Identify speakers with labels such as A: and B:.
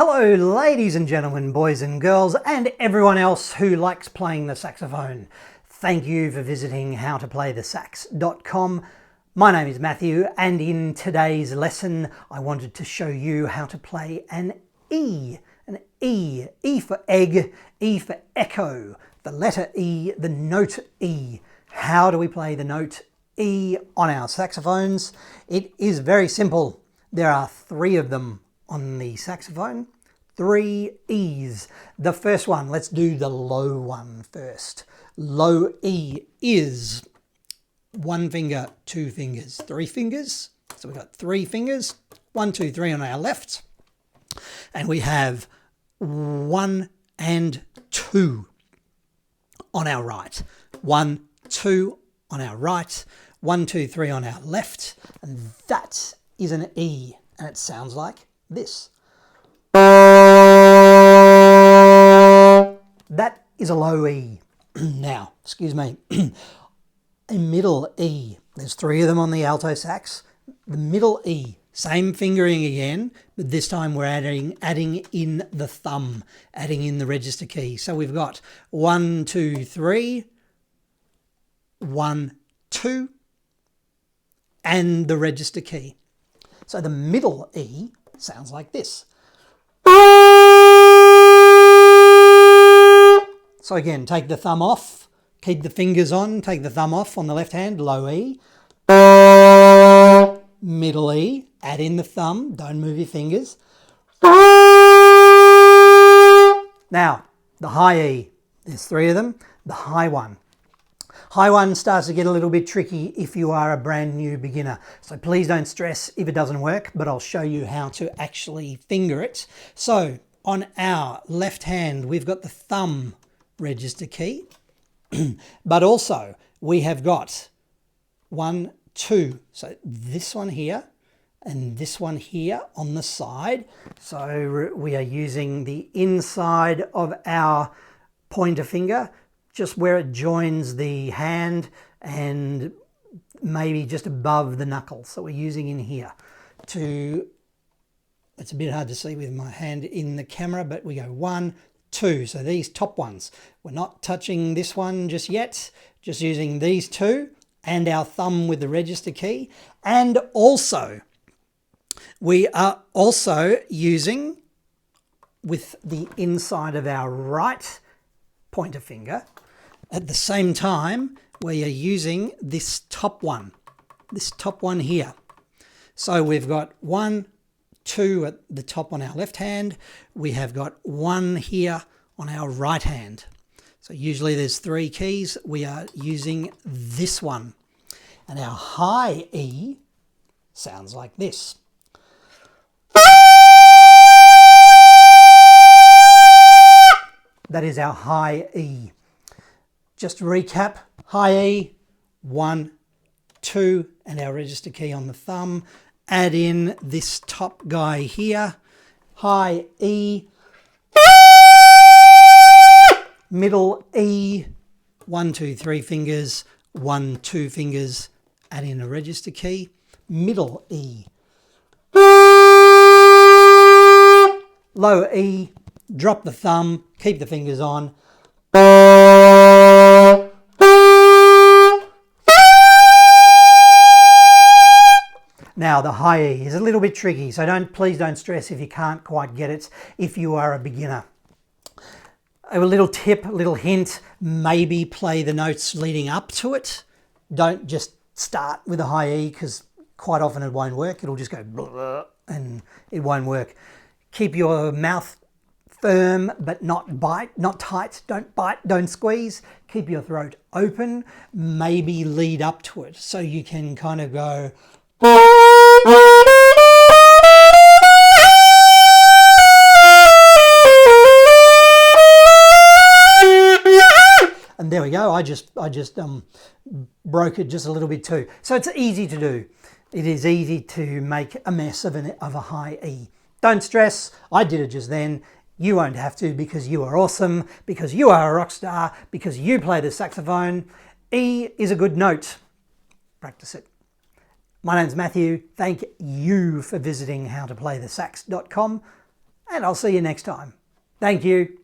A: Hello ladies and gentlemen, boys and girls, and everyone else who likes playing the saxophone. Thank you for visiting howtoplaythesax.com. My name is Matthew, and in today's lesson I wanted to show you how to play an E. An E. E for egg, E for echo. The letter E, the note E. How do we play the note E on our saxophones? It is very simple. There are 3 of them on the saxophone. 3 E's. The first one, let's do the low one first. Low E is 1 finger, 2 fingers, 3 fingers. So we've got 3 fingers, 1, 2, 3 on our left. And we have 1 and 2 on our right. 1, 2 on our right, 1, 2, 3 on our left. And that is an E. And it sounds like this. That is a low E. Now, excuse me, a middle E. There's 3 of them on the alto sax. The middle E, same fingering again, but this time we're adding in the thumb, adding in the register key. So we've got 1, 2, 3, 1, 2, and the register key. So the middle E sounds like this. So again, take the thumb off, keep the fingers on, take the thumb off on the left hand, low E. Middle E, add in the thumb, don't move your fingers. Now, the high E, there's 3 of them, the high one. High one starts to get a little bit tricky if you are a brand new beginner. So please don't stress if it doesn't work, but I'll show you how to actually finger it. So on our left hand, we've got the thumb register key, but also we have got 1, 2. So this one here and this one here on the side. So we are using the inside of our pointer finger, just where it joins the hand and maybe just above the knuckle. So we're using in here to, it's a bit hard to see with my hand in the camera, but we go 1, 2. So these top ones, we're not touching this one just yet, just using these 2 and our thumb with the register key. And also, we are also using with the inside of our right pointer finger. At the same time, we are using this top one here. So we've got 1, 2 at the top on our left hand. We have got 1 here on our right hand. So usually there's 3 keys. We are using this one. And our high E sounds like this. That is our high E. Just to recap, high E, 1, 2, and our register key on the thumb. Add in this top guy here, high E, middle E, 1, 2, 3 fingers, 1, 2 fingers, add in a register key, middle E, low E, drop the thumb, keep the fingers on. Now the high E is a little bit tricky, so please don't stress if you can't quite get it if you are a beginner. A little tip, a little hint, maybe play the notes leading up to it. Don't just start with a high E because quite often it won't work. It'll just go blah, and it won't work. Keep your mouth firm but not tight. Don't bite, don't squeeze. Keep your throat open. Maybe lead up to it so you can kind of go. And there we go. I just broke it just a little bit too. So it's easy to do. It is easy to make a mess of a high E. Don't stress. I did it just then. You won't have to because you are awesome, because you are a rock star, because you play the saxophone. E is a good note. Practice it. My name's Matthew. Thank you for visiting howtoplaythesax.com, and I'll see you next time. Thank you.